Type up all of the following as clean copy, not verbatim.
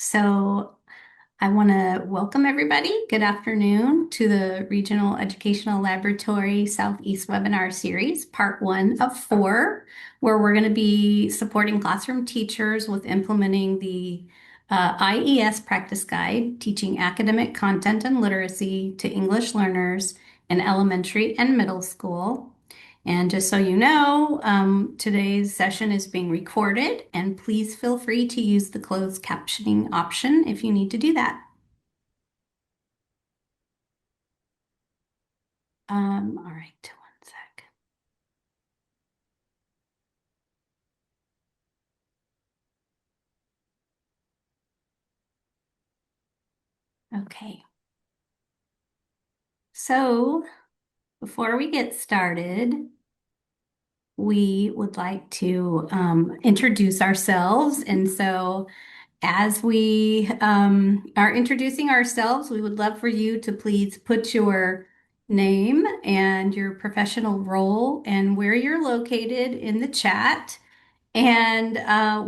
So I want to welcome everybody. Good afternoon to the Regional Educational Laboratory Southeast webinar series, part one of four, where we're going to be supporting classroom teachers with implementing the IES practice guide, teaching academic content and literacy to English learners in elementary and middle school. And just so you know, today's session is being recorded, and please feel free to use the closed captioning option if you need to do that. All right, one sec. Okay, so before we get started, we would like to introduce ourselves. And so as we are introducing ourselves, we would love for you to please put your name and your professional role and where you're located in the chat, and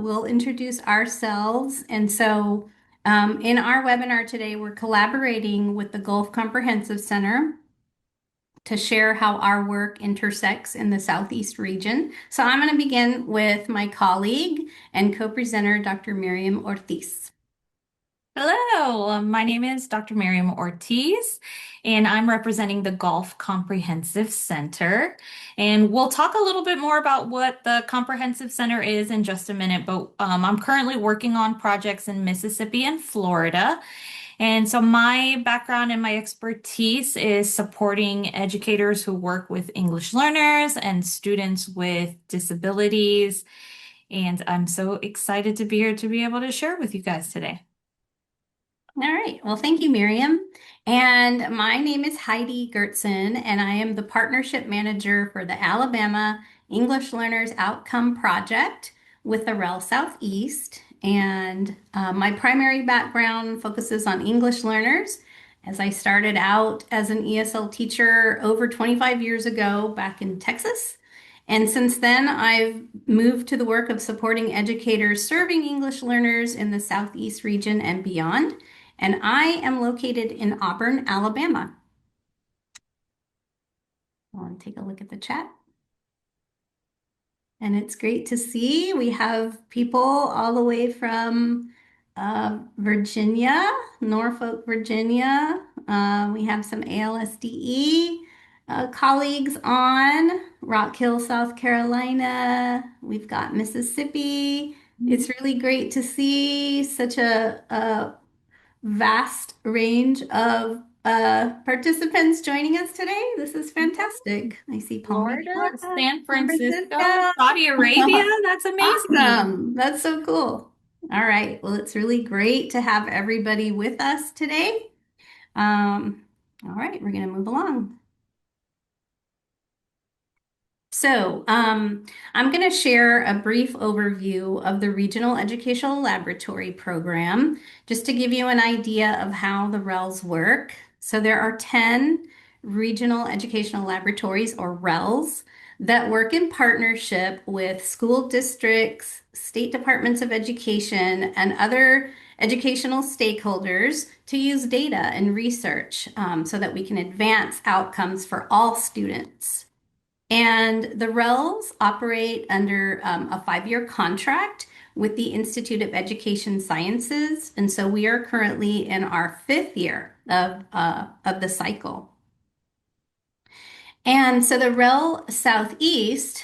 we'll introduce ourselves. And so in our webinar today, we're collaborating with the Gulf Comprehensive Center to share how our work intersects in the Southeast region. So I'm going to begin with my colleague and co-presenter, Dr. Miriam Ortiz. Hello, my name is Dr. Miriam Ortiz, and I'm representing the Gulf Comprehensive Center. And we'll talk a little bit more about what the Comprehensive Center is in just a minute, but I'm currently working on projects in Mississippi and Florida. And so my background and my expertise is supporting educators who work with English learners and students with disabilities. And I'm so excited to be here to be able to share with you guys today. All right. Well, thank you, Miriam. And my name is Heidi Goertzen, and I am the partnership manager for the Alabama English Learners Outcome Project with the REL Southeast. And my primary background focuses on English learners, as I started out as an ESL teacher over 25 years ago back in Texas. And since then, I've moved to the work of supporting educators serving English learners in the Southeast region and beyond. And I am located in Auburn, Alabama. I want to take a look at the chat. And it's great to see we have people all the way from Virginia, Norfolk, Virginia. We have some ALSDE colleagues on Rock Hill, South Carolina. We've got Mississippi. It's really great to see such a vast range of participants joining us today. This is fantastic. I see Palm Beach, Florida, Florida, San San Francisco, Francisco. Saudi Arabia. That's amazing. Awesome. That's so cool. All right. Well, it's really great to have everybody with us today. All right, we're going to move along. So, I'm going to share a brief overview of the Regional Educational Laboratory Program, just to give you an idea of how the RELs work. So, there are 10 Regional Educational Laboratories, or RELs, that work in partnership with school districts, state departments of education, and other educational stakeholders to use data and research so that we can advance outcomes for all students. And the RELs operate under a 5-year contract with the Institute of Education Sciences. And so we are currently in our 5th year of the cycle. And so the REL Southeast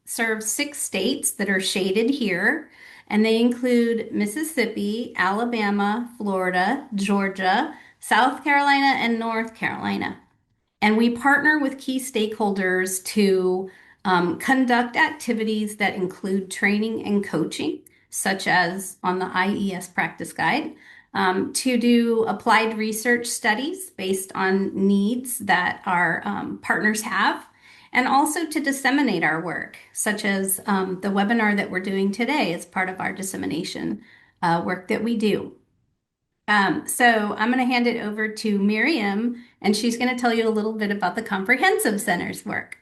serves 6 states that are shaded here. And they include Mississippi, Alabama, Florida, Georgia, South Carolina, and North Carolina. And we partner with key stakeholders to conduct activities that include training and coaching, such as on the IES practice guide, to do applied research studies based on needs that our partners have, and also to disseminate our work, such as the webinar that we're doing today as part of our dissemination work that we do. So I'm going to hand it over to Miriam, and she's going to tell you a little bit about the Comprehensive Center's work.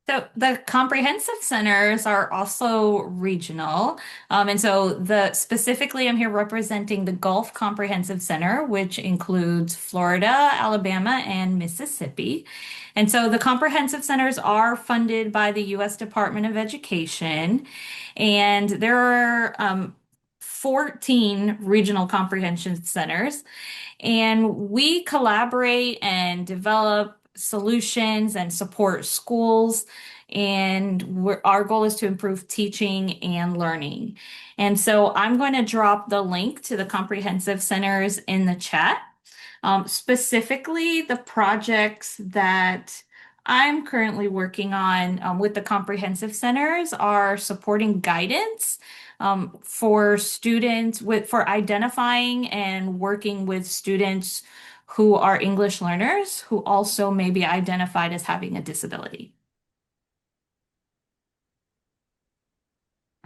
So the comprehensive centers are also regional. And so the specifically I'm here representing the Gulf Comprehensive Center, which includes Florida, Alabama, and Mississippi. And so the comprehensive centers are funded by the U.S. Department of Education. And there are 14 regional comprehension centers. And we collaborate and develop solutions and support schools. And our goal is to improve teaching and learning. And so I'm going to drop the link to the comprehensive centers in the chat. Specifically, the projects that I'm currently working on with the comprehensive centers are supporting guidance for students for identifying and working with students who are English learners who also may be identified as having a disability.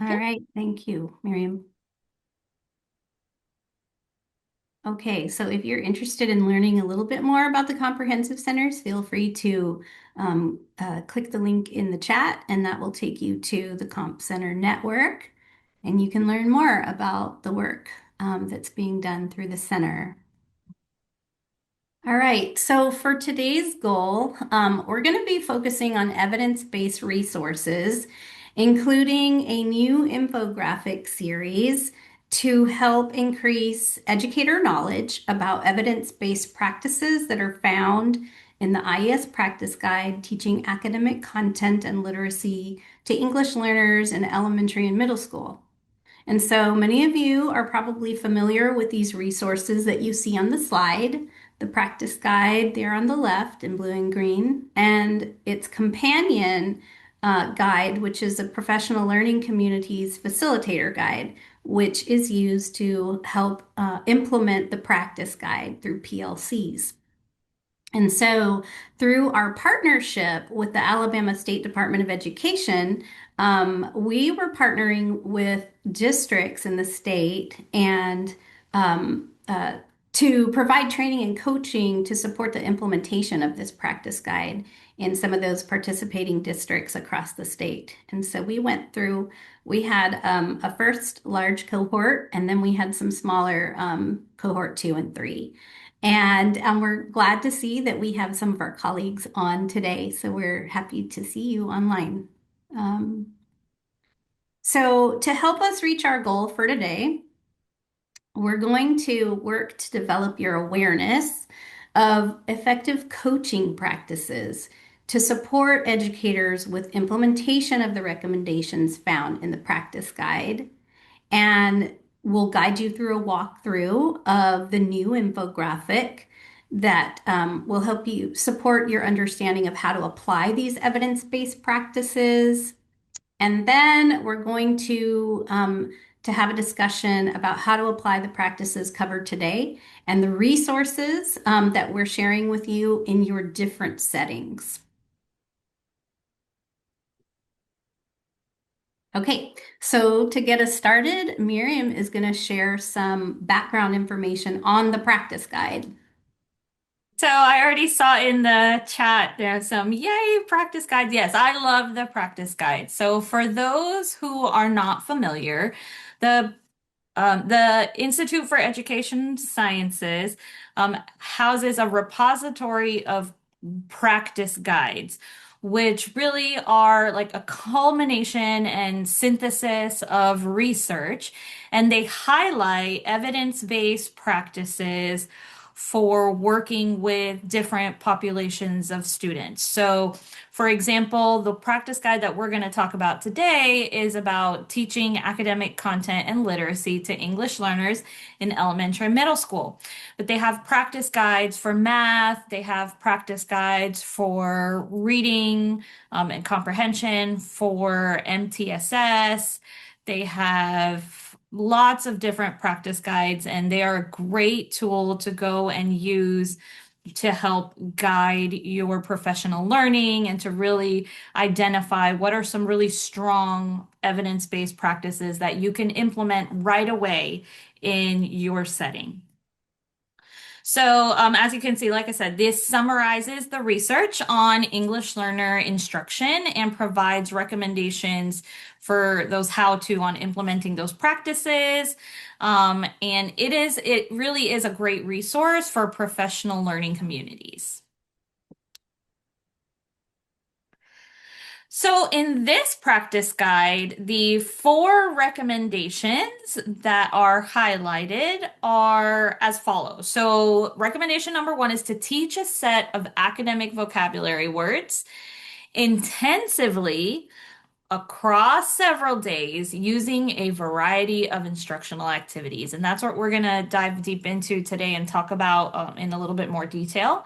All Okay. right, thank you, Miriam. Okay, so if you're interested in learning a little bit more about the comprehensive centers, feel free to click the link in the chat, and that will take you to the Comp Center network, and you can learn more about the work that's being done through the center. All right, so for today's goal, we're going to be focusing on evidence-based resources, including a new infographic series to help increase educator knowledge about evidence-based practices that are found in the IES Practice Guide, teaching academic content and literacy to English learners in elementary and middle school. And so many of you are probably familiar with these resources that you see on the slide, the practice guide there on the left in blue and green, and its companion guide, which is a professional learning community's facilitator guide, which is used to help implement the practice guide through PLCs. And so, through our partnership with the Alabama State Department of Education, we were partnering with districts in the state and to provide training and coaching to support the implementation of this practice guide in some of those participating districts across the state. And so we had a first large cohort, and then we had some smaller cohort 2 and 3. And we're glad to see that we have some of our colleagues on today. So we're happy to see you online. Um, so to help us reach our goal for today, we're going to work to develop your awareness of effective coaching practices to support educators with implementation of the recommendations found in the practice guide. And we'll guide you through a walkthrough of the new infographic that will help you support your understanding of how to apply these evidence-based practices. And then we're going to have a discussion about how to apply the practices covered today and the resources that we're sharing with you in your different settings. Okay, so to get us started, Miriam is going to share some background information on the practice guide. So I already saw in the chat there's some yay practice guides. Yes, I love the practice guide. So for those who are not familiar, the the Institute for Education Sciences houses a repository of practice guides, which really are like a culmination and synthesis of research, and they highlight evidence-based practices for working with different populations of students. So, for example, the practice guide that we're going to talk about today is about teaching academic content and literacy to English learners in elementary and middle school. But they have practice guides for math, they have practice guides for reading and comprehension, for MTSS. They have lots of different practice guides, and they are a great tool to go and use to help guide your professional learning and to really identify what are some really strong evidence-based practices that you can implement right away in your setting. So, as you can see, like I said, this summarizes the research on English learner instruction and provides recommendations for those how-to on implementing those practices. And it really is a great resource for professional learning communities. So, in this practice guide, the four recommendations that are highlighted are as follows. So, recommendation number one is to teach a set of academic vocabulary words intensively across several days using a variety of instructional activities. And that's what we're going to dive deep into today and talk about in a little bit more detail.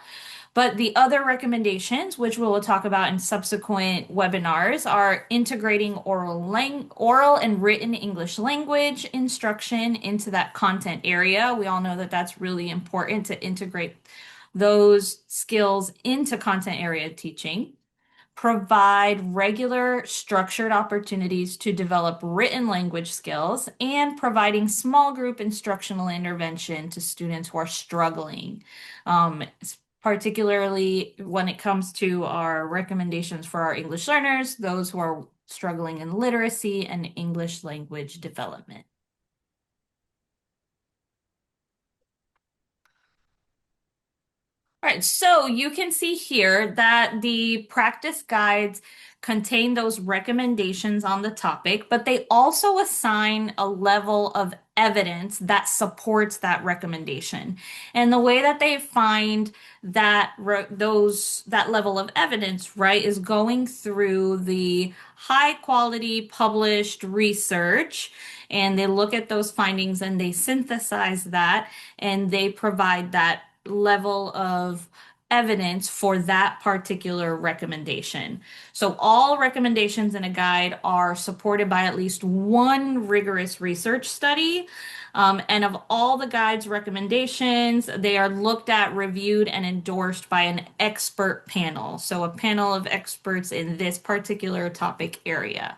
But the other recommendations, which we will talk about in subsequent webinars, are integrating oral and written English language instruction into that content area. We all know that that's really important to integrate those skills into content area teaching. Provide regular structured opportunities to develop written language skills, and providing small group instructional intervention to students who are struggling, um, particularly when it comes to our recommendations for our English learners, those who are struggling in literacy and English language development. All right, so you can see here that the practice guides contain those recommendations on the topic, but they also assign a level of evidence that supports that recommendation. And the way that they find that level of evidence, right, is going through the high quality published research, and they look at those findings and they synthesize that and they provide that level of evidence for that particular recommendation. So all recommendations in a guide are supported by at least one rigorous research study. And of all the guide's recommendations, they are looked at, reviewed, and endorsed by an expert panel. So a panel of experts in this particular topic area.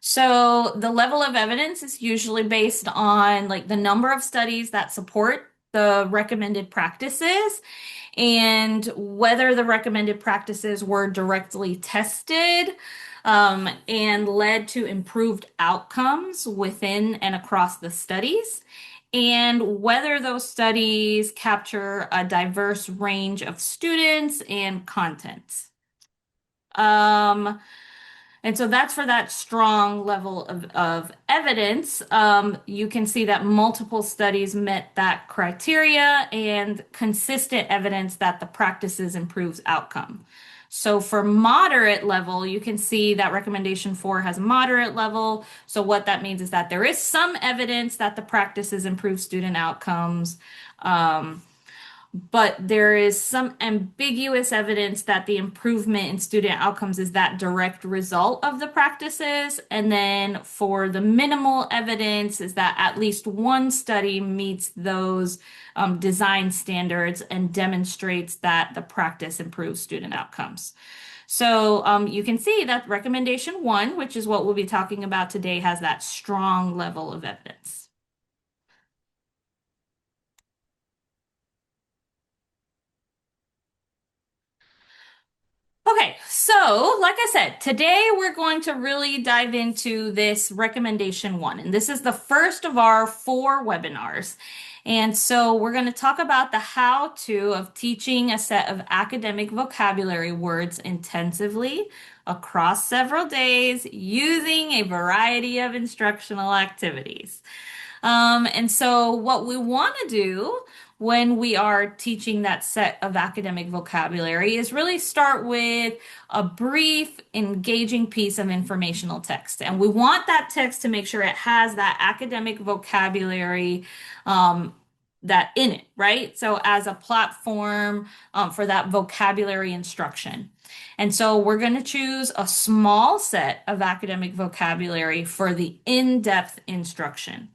So the level of evidence is usually based on like the number of studies that support the recommended practices and whether the recommended practices were directly tested and led to improved outcomes within and across the studies, and whether those studies capture a diverse range of students and contents. Um, and so that's for that strong level of evidence. You can see that multiple studies met that criteria and consistent evidence that the practices improves outcome. So for moderate level, you can see that recommendation four has a moderate level. So what that means is that there is some evidence that the practices improve student outcomes. Um, but there is some ambiguous evidence that the improvement in student outcomes is that direct result of the practices. And then for the minimal evidence is that at least one study meets those design standards and demonstrates that the practice improves student outcomes. So you can see that recommendation one, which is what we'll be talking about today, has that strong level of evidence. Okay, so like I said, today we're going to really dive into this recommendation one, and this is the first of our four webinars. And so we're going to talk about the how-to of teaching a set of academic vocabulary words intensively across several days using a variety of instructional activities. And so, what we want to do when we are teaching that set of academic vocabulary is really start with a brief, engaging piece of informational text. And we want that text to make sure it has that academic vocabulary that in it, right? So, as a platform for that vocabulary instruction. And so we're going to choose a small set of academic vocabulary for the in-depth instruction.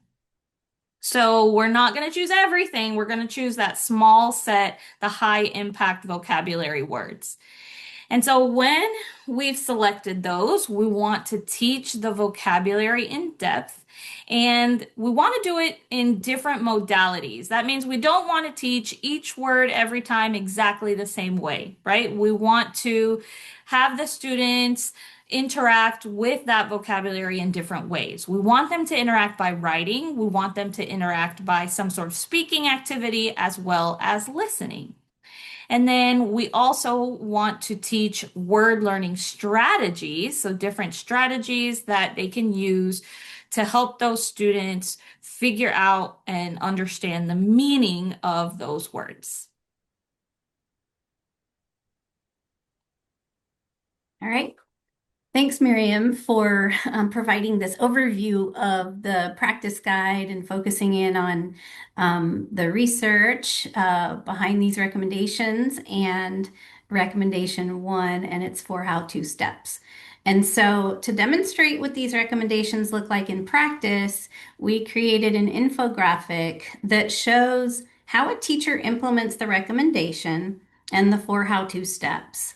So we're not going to choose everything. We're going to choose that small set, the high impact vocabulary words. And so when we've selected those, we want to teach the vocabulary in depth and we want to do it in different modalities. That means we don't want to teach each word every time exactly the same way, right? We want to have the students interact with that vocabulary in different ways. We want them to interact by writing, we want them to interact by some sort of speaking activity as well as listening. And then we also want to teach word learning strategies, so different strategies that they can use to help those students figure out and understand the meaning of those words. All right. Thanks, Miriam, for providing this overview of the practice guide and focusing in on the research behind these recommendations and recommendation one and its four how-to steps. And so to demonstrate what these recommendations look like in practice, we created an infographic that shows how a teacher implements the recommendation and the four how-to steps.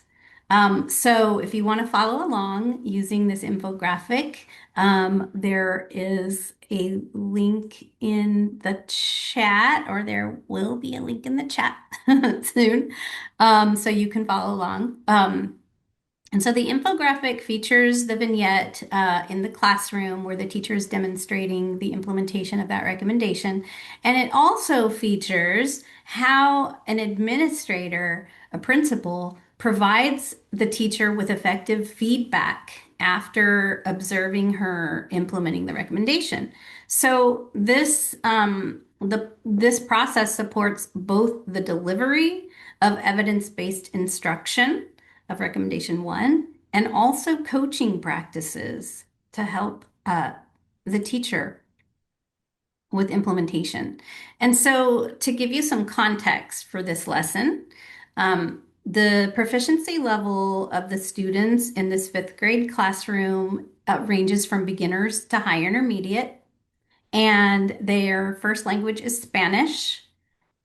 So if you want to follow along using this infographic, there is a link in the chat, or there will be a link in the chat soon, so you can follow along. And so the infographic features the vignette in the classroom where the teacher is demonstrating the implementation of that recommendation. And it also features how an administrator, a principal, provides the teacher with effective feedback after observing her implementing the recommendation. So this process supports both the delivery of evidence-based instruction of recommendation one, and also coaching practices to help the teacher with implementation. And so, to give you some context for this lesson, the proficiency level of the students in this fifth grade classroom ranges from beginners to high intermediate, and their first language is Spanish.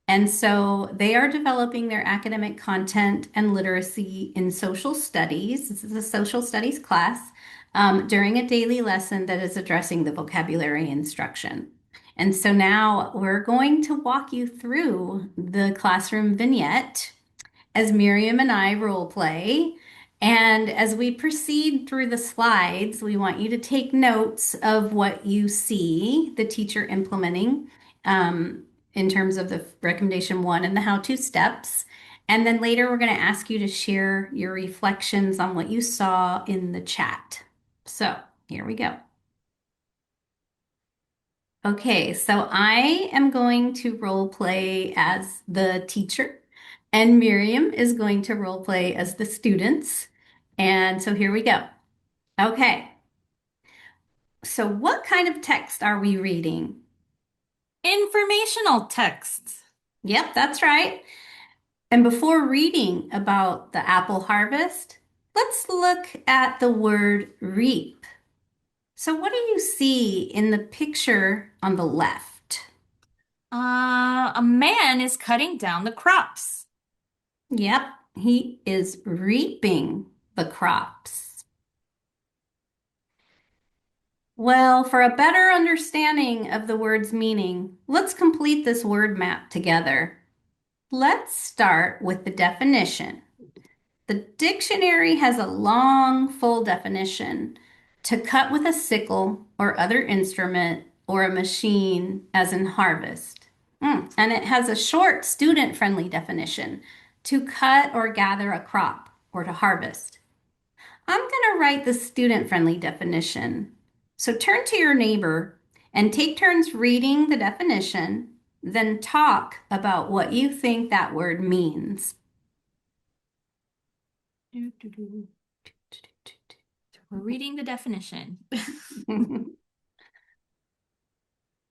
And so they are developing their academic content and literacy in social studies. This is a social studies class during a daily lesson that is addressing the vocabulary instruction. And so now we're going to walk you through the classroom vignette as Miriam and I role play. And as we proceed through the slides, we want you to take notes of what you see the teacher implementing in terms of the recommendation one and the how-to steps. And then later, we're going to ask you to share your reflections on what you saw in the chat. So here we go. Okay, so I am going to role play as the teacher, and Miriam is going to role play as the students. And so here we go. Okay, so what kind of text are we reading? Informational texts. Yep, that's right. And before reading about the apple harvest, let's look at the word reap. So, what do you see in the picture on the left? A man is cutting down the crops. Yep, he is reaping the crops. Well, for a better understanding of the word's meaning, let's complete this word map together. Let's start with the definition. The dictionary has a long, full definition: to cut with a sickle or other instrument or a machine, as in harvest. And it has a short, student-friendly definition: to cut or gather a crop or to harvest. I'm going to write the student-friendly definition. So turn to your neighbor and take turns reading the definition, then talk about what you think that word means. Doo, doo, doo. We're reading the definition.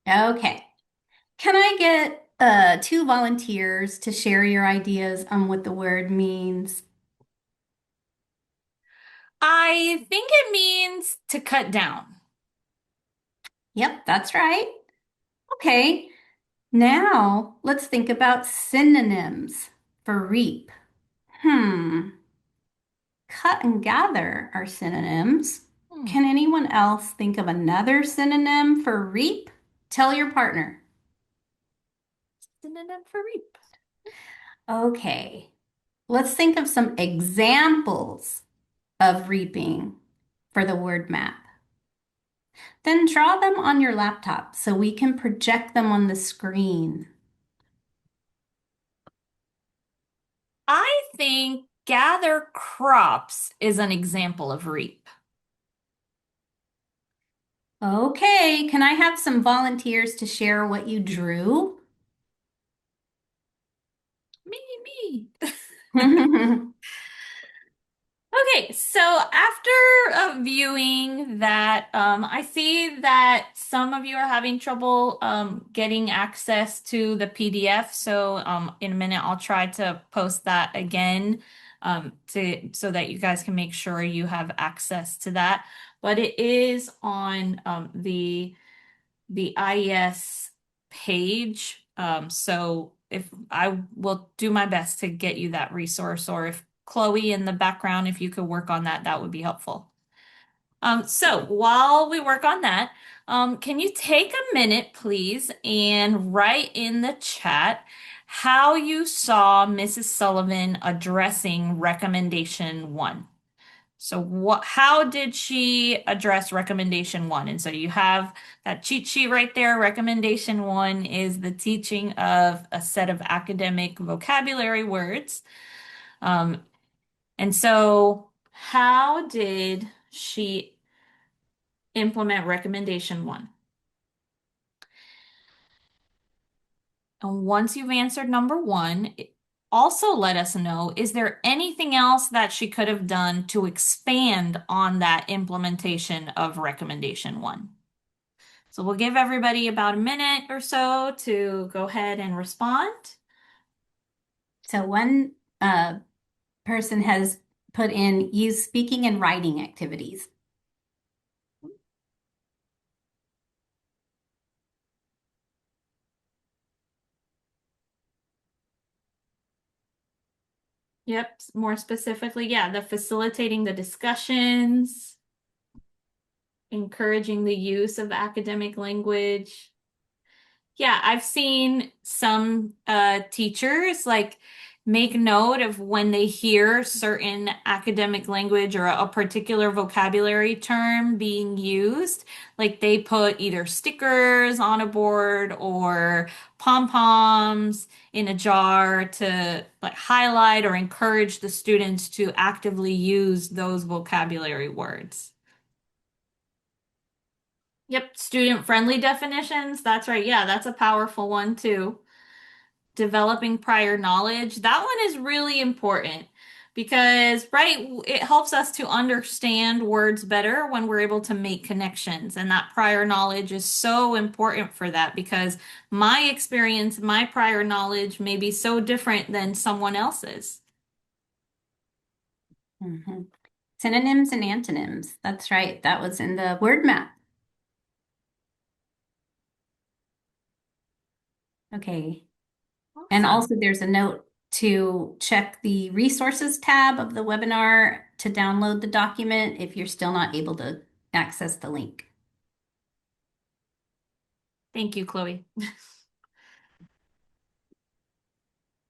Okay. Can I get two volunteers to share your ideas on what the word means? I think it means to cut down. Yep, that's right. Okay. Now let's think about synonyms for reap. Hmm. cut and gather are synonyms. Hmm. Can anyone else think of another synonym for reap? Tell your partner. Synonym for reap. Okay, let's think of some examples of reaping for the word map. Then draw them on your laptop so we can project them on the screen. I think gather crops is an example of reap. Okay, can I have some volunteers to share what you drew? Me. Okay, so after viewing that, I see that some of you are having trouble getting access to the PDF. So in a minute, I'll try to post that again to so that you guys can make sure you have access to that. But it is on the IES page. So if I will do my best to get you that resource, or if Chloe in the background, if you could work on that, that would be helpful. So while we work on that, can you take a minute, please, and write in the chat how you saw Mrs. Sullivan addressing recommendation one? So how did she address recommendation one? And so you have that cheat sheet right there. Recommendation one is the teaching of a set of academic vocabulary words. Um, and so how did she implement recommendation one? And once you've answered number one, also let us know, is there anything else that she could have done to expand on that implementation of recommendation one? So we'll give everybody about a minute or so to go ahead and respond. So one person has put in use speaking and writing activities. Yep, more specifically, yeah, the facilitating the discussions, encouraging the use of academic language. Yeah, I've seen some teachers like make note of when they hear certain academic language or a particular vocabulary term being used. Like they put either stickers on a board or pom-poms in a jar to like highlight or encourage the students to actively use those vocabulary words. Yep, student-friendly definitions. That's right. Yeah, that's a powerful one too. Developing prior knowledge. That one is really important because, right, it helps us to understand words better when we're able to make connections. And that prior knowledge is so important for that because my experience, my prior knowledge may be so different than someone else's. Mhm. Synonyms and antonyms. That's right. That was in the word map. Okay. And Awesome. also there's a note to check the resources tab of the webinar to download the document if you're still not able to access the link. Thank you, Chloe.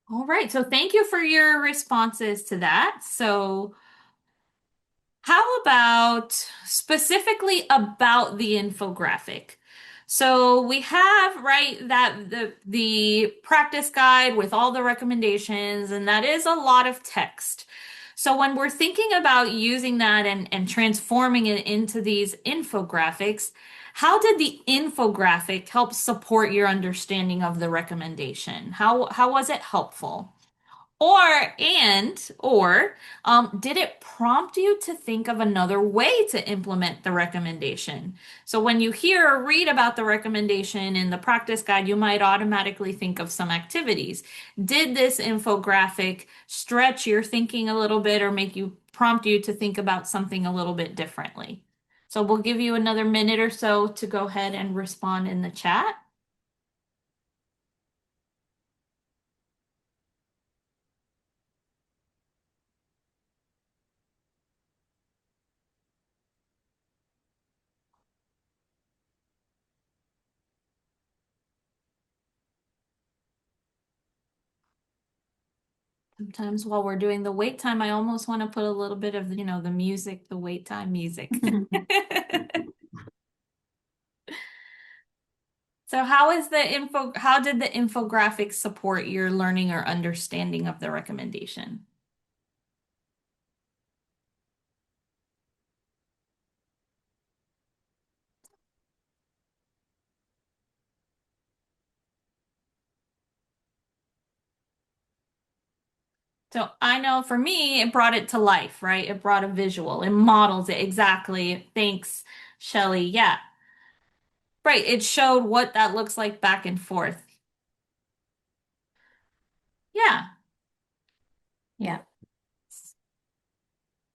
All right. So thank you for your responses to that. So how about specifically about the infographic? So we have, right, that the practice guide with all the recommendations, and that is a lot of text. So when we're thinking about using that and transforming it into these infographics, how did the infographic help support your understanding of the recommendation? How was it helpful? Or did it prompt you to think of another way to implement the recommendation? So when you hear or read about the recommendation in the practice guide, you might automatically think of some activities. Did this infographic stretch your thinking a little bit or make you prompt you to think about something a little bit differently? So we'll give you another minute or so to go ahead and respond in the chat. Sometimes while we're doing the wait time, I almost want to put a little bit of, the music, the wait time music. So how did the infographic support your learning or understanding of the recommendation? So I know for me, it brought it to life, right? It brought a visual. It models it exactly. Thanks, Shelley. Yeah. Right. It showed what that looks like back and forth. Yeah. Yeah.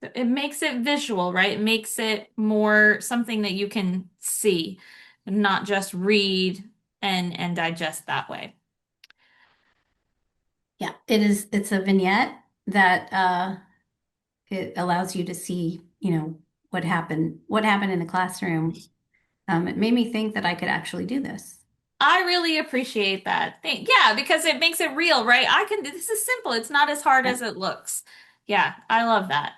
It makes it visual, right? It makes it more something that you can see, and not just read and digest that way. Yeah. It's a vignette that it allows you to see, what happened in the classroom. It made me think that I could actually do this. I really appreciate that. Yeah, because it makes it real, right? This is simple. It's not as hard Yeah. as it looks. Yeah, I love that.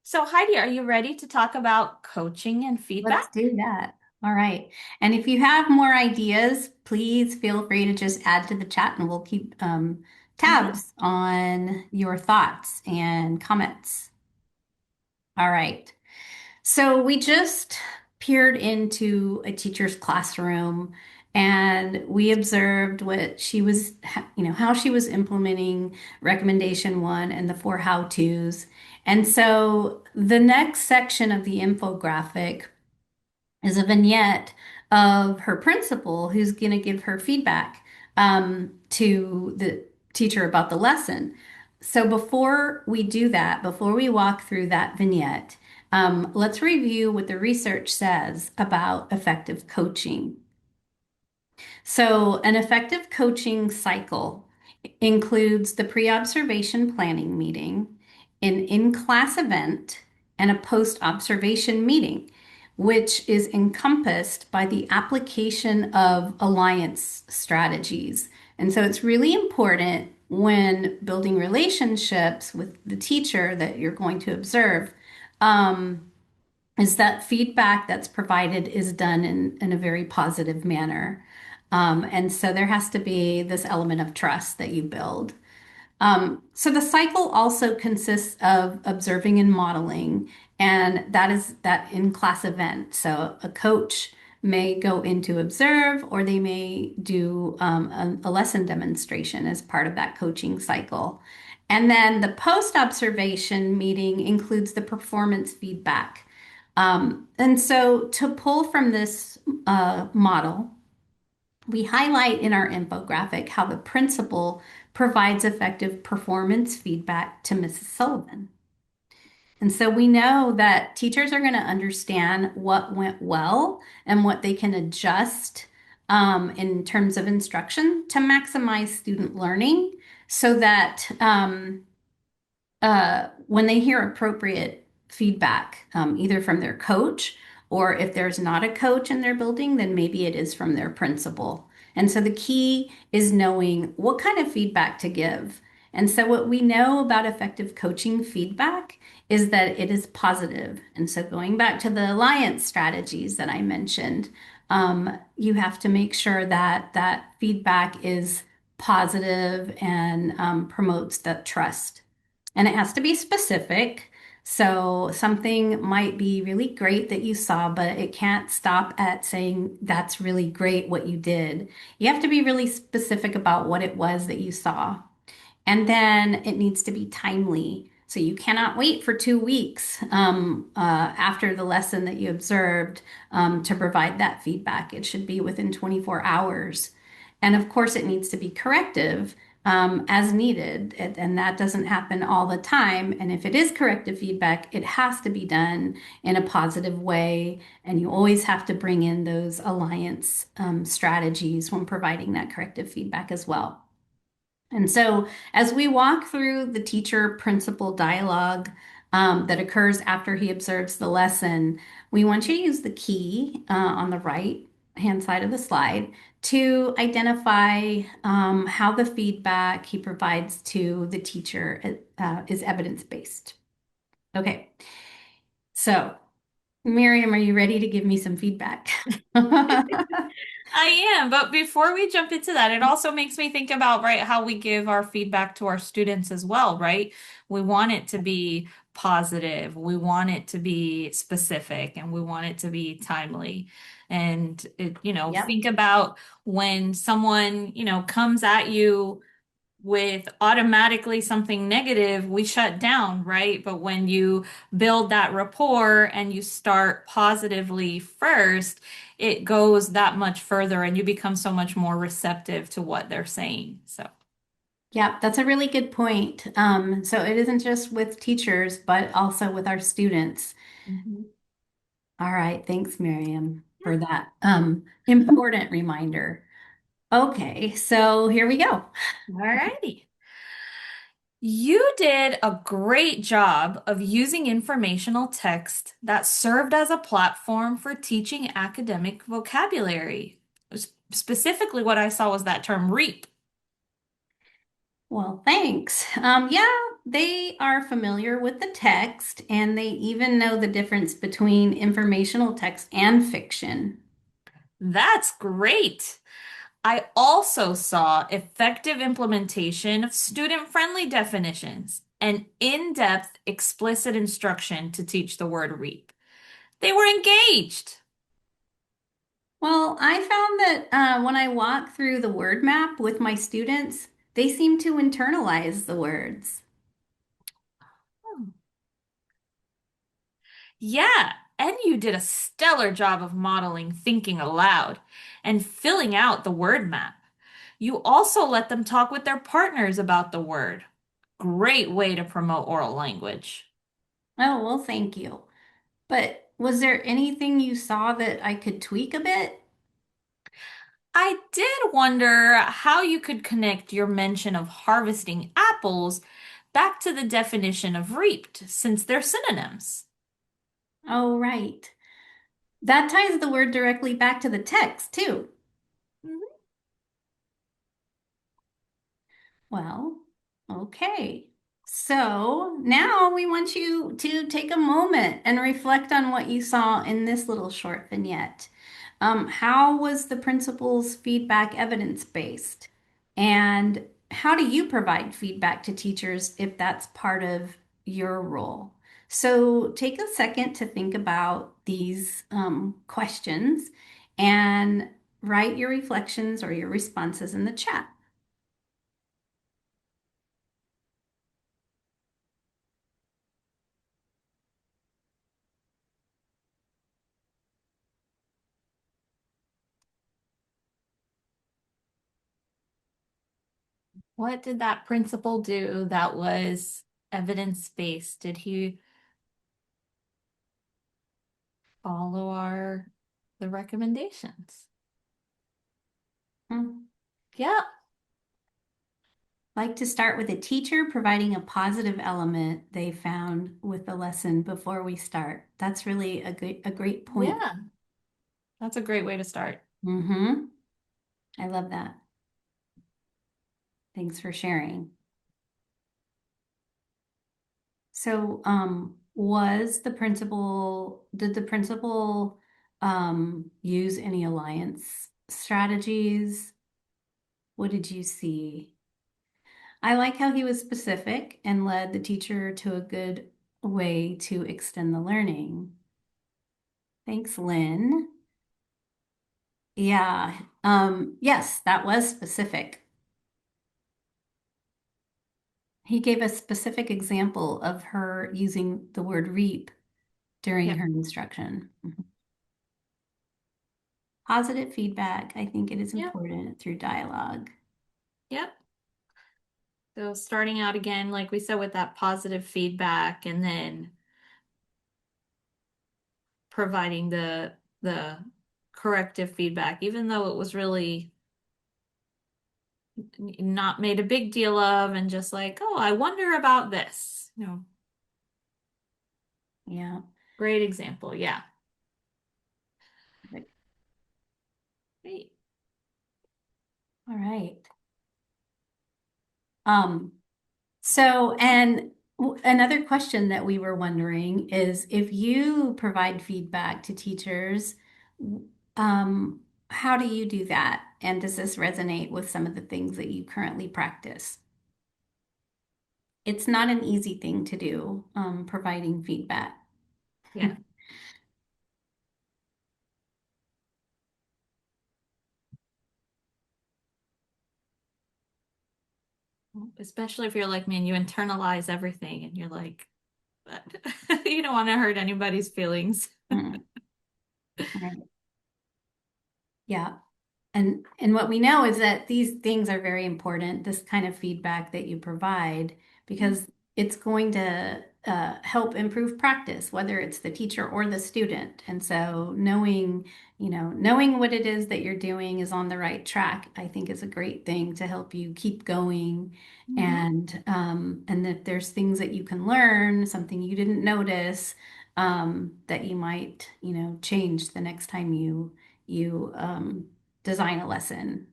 So, Heidi, are you ready to talk about coaching and Let's feedback? do that. All right. And if you have more ideas, please feel free to just add to the chat and we'll keep Mhm. tabs on your thoughts and comments. All right. So we just peered into a teacher's classroom and we observed what she was, how she was implementing recommendation one and the four how-tos. And so the next section of the infographic is a vignette of her principal who's going to give her feedback to the teacher about the lesson. So before we do that, before we walk through that vignette, let's review what the research says about effective coaching. So, an effective coaching cycle includes the pre observation planning meeting, an in class event, and a post observation meeting, which is encompassed by the application of alliance strategies. And so, it's really important when building relationships with the teacher that you're going to observe. Is that feedback that's provided is done in a very positive manner. And so there has to be this element of trust that you build. So the cycle also consists of observing and modeling, and that is that in-class event. So a coach may go in to observe, or they may do a lesson demonstration as part of that coaching cycle. And then the post-observation meeting includes the performance feedback. And so to pull from this model, we highlight in our infographic how the principal provides effective performance feedback to Mrs. Sullivan. And so we know that teachers are going to understand what went well and what they can adjust in terms of instruction to maximize student learning so that when they hear appropriate feedback, either from their coach or if there's not a coach in their building, then maybe it is from their principal. And so the key is knowing what kind of feedback to give. And so what we know about effective coaching feedback is that it is positive. And so going back to the alliance strategies that I mentioned, you have to make sure that that feedback is positive and promotes that trust. And it has to be specific. So something might be really great that you saw, but it can't stop at saying that's really great what you did. You have to be really specific about what it was that you saw. And then it needs to be timely. So you cannot wait for 2 weeks after the lesson that you observed to provide that feedback. It should be within 24 hours. And of course, it needs to be corrective as needed. And that doesn't happen all the time. And if it is corrective feedback, it has to be done in a positive way. And you always have to bring in those alliance strategies when providing that corrective feedback as well. And so, as we walk through the teacher principal dialogue that occurs after he observes the lesson, we want you to use the key on the right. hand side of the slide to identify how the feedback he provides to the teacher is evidence-based. Okay, so Miriam, are you ready to give me some feedback? I am, but before we jump into that, it also makes me think about, right, how we give our feedback to our students as well, right? We want it to be positive, we want it to be specific, and we want it to be timely. And Yep. think about when someone, comes at you with automatically something negative, we shut down, right? But when you build that rapport and you start positively first, it goes that much further and you become so much more receptive to what they're saying. So, Yeah, that's a really good point. So it isn't just with teachers, but also with our students. mhm. All right, thanks, Miriam, for that important reminder. Okay, so here we go. All righty. You did a great job of using informational text that served as a platform for teaching academic vocabulary. Specifically, what I saw was that term reap. Well, thanks. Yeah, they are familiar with the text and they even know the difference between informational text and fiction. That's great. I also saw effective implementation of student-friendly definitions and in-depth explicit instruction to teach the word reap. They were engaged. Well, I found that when I walk through the word map with my students, they seem to internalize the words. Yeah, and you did a stellar job of modeling thinking aloud and filling out the word map. You also let them talk with their partners about the word. Great way to promote oral language. Oh, well, thank you. But was there anything you saw that I could tweak a bit? I did wonder how you could connect your mention of harvesting apples back to the definition of reaped, since they're synonyms. Oh, right. That ties the word directly back to the text, too. Mhm. Well, okay. So now we want you to take a moment and reflect on what you saw in this little short vignette. How was the principal's feedback evidence-based? And how do you provide feedback to teachers if that's part of your role? So take a second to think about these questions and write your reflections or your responses in the chat. What did that principal do that was evidence-based? Did he follow the recommendations? Hmm. Yep. Like to start with a teacher providing a positive element they found with the lesson before we start. That's really a great point. Yeah. That's a great way to start. Mm-hmm. I love that. Thanks for sharing. So, did the principal use any alliance strategies? What did you see? I like how he was specific and led the teacher to a good way to extend the learning. Thanks, Lynn. Yeah. Yes, that was specific. He gave a specific example of her using the word reap during Yep. her instruction. Mhm. Positive feedback, I think it is Yep. important through dialogue. Yep. So starting out again, like we said, with that positive feedback and then providing the corrective feedback, even though it was really not made a big deal of and just like, oh, I wonder about this. Yeah. Great example. Yeah. right. Um, another question that we were wondering is if you provide feedback to teachers, w- um, how do you do that? And does this resonate with some of the things that you currently practice? It's not an easy thing to do, providing feedback. Yeah. Especially if you're like me and you internalize everything and you're like, you don't want to hurt anybody's feelings. Mm, right. Yeah. And what we know is that these things are very important, this kind of feedback that you provide, because it's going to help improve practice, whether it's the teacher or the student. And so knowing what it is that you're doing is on the right track, I think is a great thing to help you keep going. Mhm. And that there's things that you can learn, something you didn't notice, that you might, change the next time you design a lesson.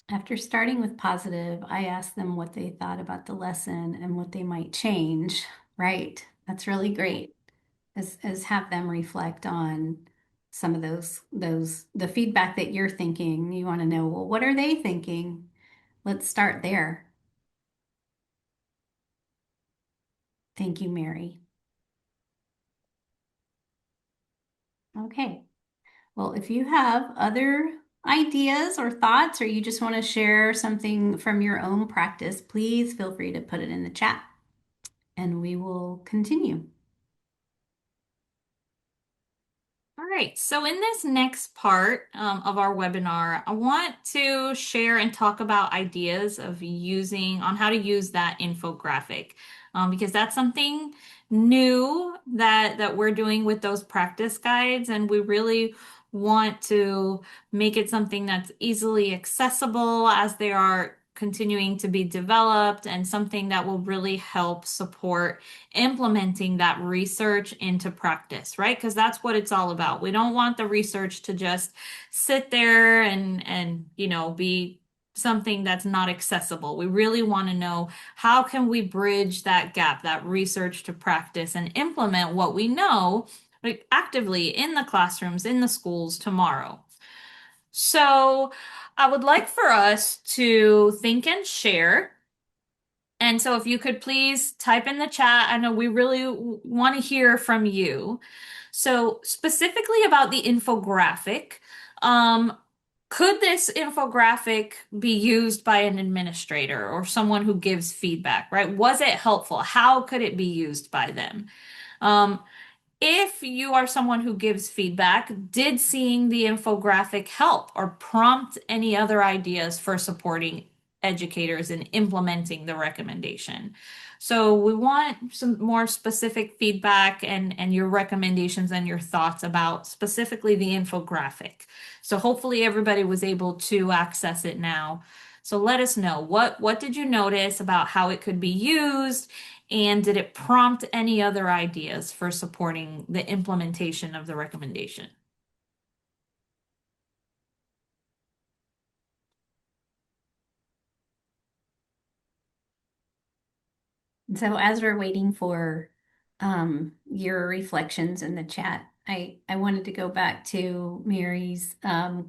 After starting with positive, I asked them what they thought about the lesson and what they might change. Right. That's really great. As have them reflect on some of those the feedback that you're thinking. You want to know, well, what are they thinking? Let's start there. Thank you, Mary. Okay. Well, if you have other ideas or thoughts, or you just want to share something from your own practice, please feel free to put it in the chat and we will continue. All right, so in this next part of our webinar, I want to share and talk about ideas of using on how to use that infographic because that's something new that we're doing with those practice guides, and we really want to make it something that's easily accessible as they are continuing to be developed and something that will really help support implementing that research into practice, right? Because that's what it's all about. We don't want the research to just sit there and be something that's not accessible. We really want to know how can we bridge that gap, that research to practice and implement what we know like actively in the classrooms, in the schools tomorrow. So, I would like for us to think and share, and so if you could please type in the chat, I know we really want to hear from you. So specifically about the infographic, um, could this infographic be used by an administrator or someone who gives feedback, right? Was it helpful? How could it be used by them? Um, if you are someone who gives feedback, did seeing the infographic help or prompt any other ideas for supporting educators in implementing the recommendation? So we want some more specific feedback and your recommendations and your thoughts about specifically the infographic. So hopefully everybody was able to access it now. So let us know what did you notice about how it could be used, and did it prompt any other ideas for supporting the implementation of the recommendation? So as we're waiting for your reflections in the chat, I wanted to go back to Mary's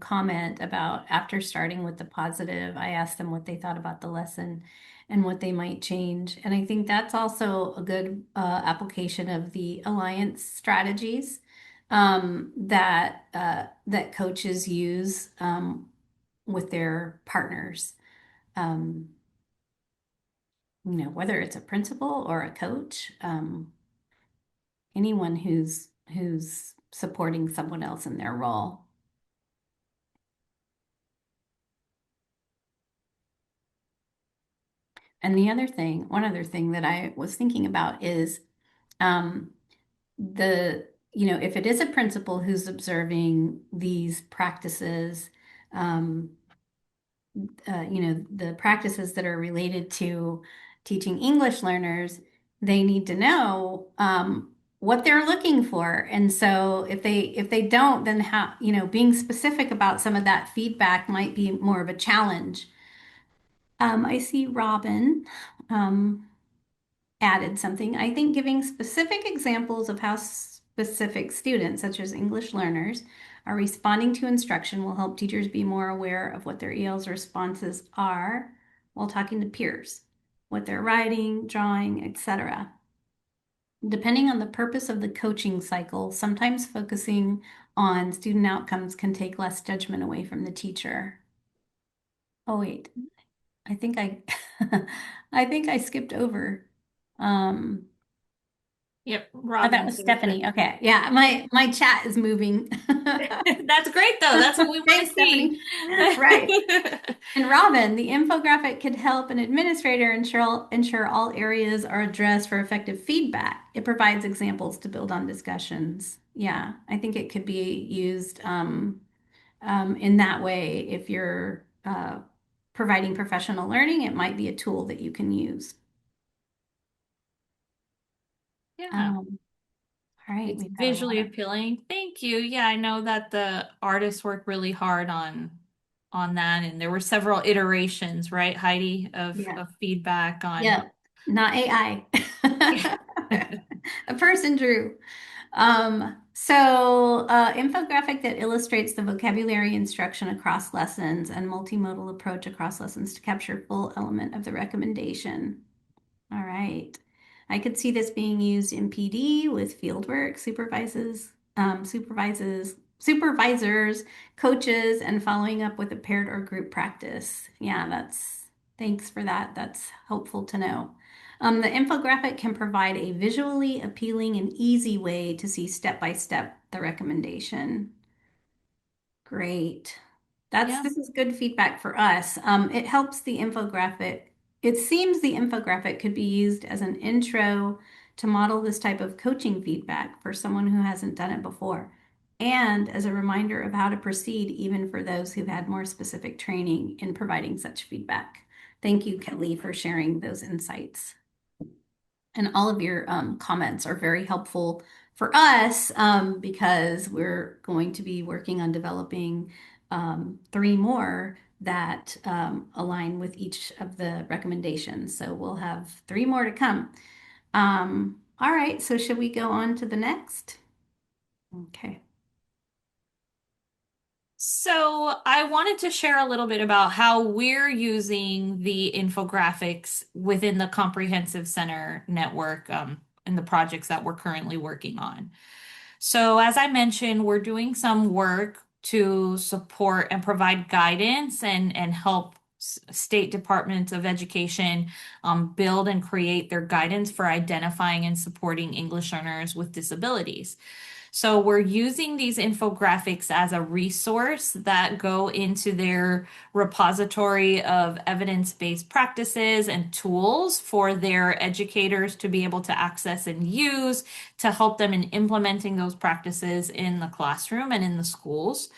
comment about after starting with the positive, I asked them what they thought about the lesson and what they might change. And I think that's also a good application of the alliance strategies that coaches use with their partners. Um, whether it's a principal or a coach, anyone who's supporting someone else in their role. And one other thing that I was thinking about is um, if it is a principal who's observing these practices, um, the practices that are related to teaching English learners, they need to know. what they're looking for. And so if they don't, then how, being specific about some of that feedback might be more of a challenge. I see Robin um, added something. I think giving specific examples of how specific students, such as English learners, are responding to instruction will help teachers be more aware of what their EL's responses are while talking to peers, what they're writing, drawing, etc. Depending on the purpose of the coaching cycle, sometimes focusing on student outcomes can take less judgment away from the teacher. Oh, wait, I think I I think I skipped over. Um, Yep, oh, that Robin was says that. Stephanie. Okay. Yeah, my chat is moving. That's great though. That's what we want to Thanks, see. Stephanie. Right. And Robin, the infographic could help an administrator ensure all areas are addressed for effective feedback. It provides examples to build on discussions. Yeah, I think it could be used in that way. If you're providing professional learning, it might be a tool that you can use. Yeah. Um, all right, It's we've got a lot visually of, appealing. Thank you. Yeah, I know that the artists worked really hard on that, and there were several iterations, right, Heidi, yeah, of feedback on. yeah, not AI. Yeah. A person drew. Infographic that illustrates the vocabulary instruction across lessons and multimodal approach across lessons to capture full element of the recommendation. All right. I could see this being used in PD with fieldwork, supervisors, coaches, and following up with a paired or group practice. Yeah, thanks for that. That's helpful to know. The infographic can provide a visually appealing and easy way to see step by step the recommendation. Great. Yeah. This is good feedback for us. It helps the infographic. It seems the infographic could be used as an intro to model this type of coaching feedback for someone who hasn't done it before, and as a reminder of how to proceed, even for those who've had more specific training in providing such feedback. Thank you, Kelly, for sharing those insights. And all of your comments are very helpful for us because we're going to be working on developing three more that align with each of the recommendations. So we'll have three more to come. All right, so should we go on to the next? Okay. So I wanted to share a little bit about how we're using the infographics within the Comprehensive Center network and the projects that we're currently working on. So, as I mentioned, we're doing some work to support and provide guidance and help state departments of education build and create their guidance for identifying and supporting English learners with disabilities. So we're using these infographics as a resource that go into their repository of evidence-based practices and tools for their educators to be able to access and use to help them in implementing those practices in the classroom and in the schools.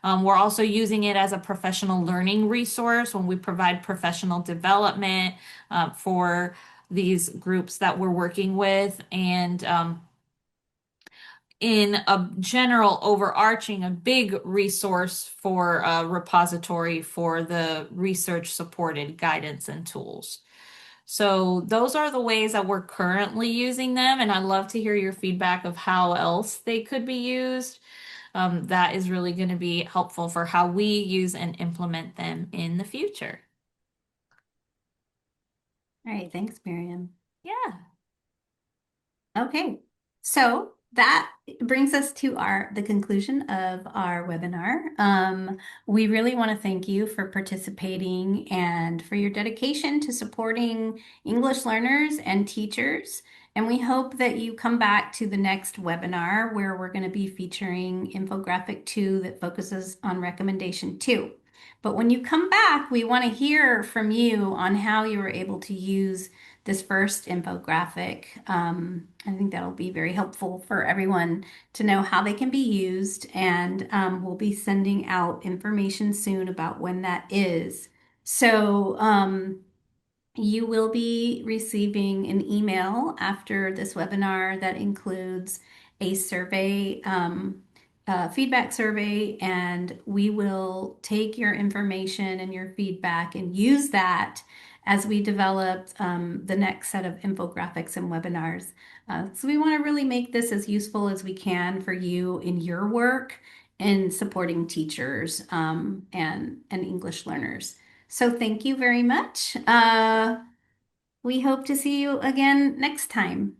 We're also using it as a professional learning resource when we provide professional development for these groups that we're working with. And in a general overarching, a big resource for a repository for the research supported guidance and tools. So those are the ways that we're currently using them, and I'd love to hear your feedback of how else they could be used. That is really going to be helpful for how we use and implement them in the future. All right, thanks, Miriam. Yeah. Okay, so that brings us to the conclusion of our webinar. We really want to thank you for participating and for your dedication to supporting English learners and teachers. And we hope that you come back to the next webinar where we're going to be featuring infographic 2 that focuses on recommendation 2. But when you come back, we want to hear from you on how you were able to use this first infographic. I think that'll be very helpful for everyone to know how they can be used, and we'll be sending out information soon about when that is. So, You will be receiving an email after this webinar that includes a survey, feedback survey, and we will take your information and your feedback and use that as we develop the next set of infographics and webinars. So we want to really make this as useful as we can for you in your work in supporting teachers and English learners. So thank you very much. We hope to see you again next time.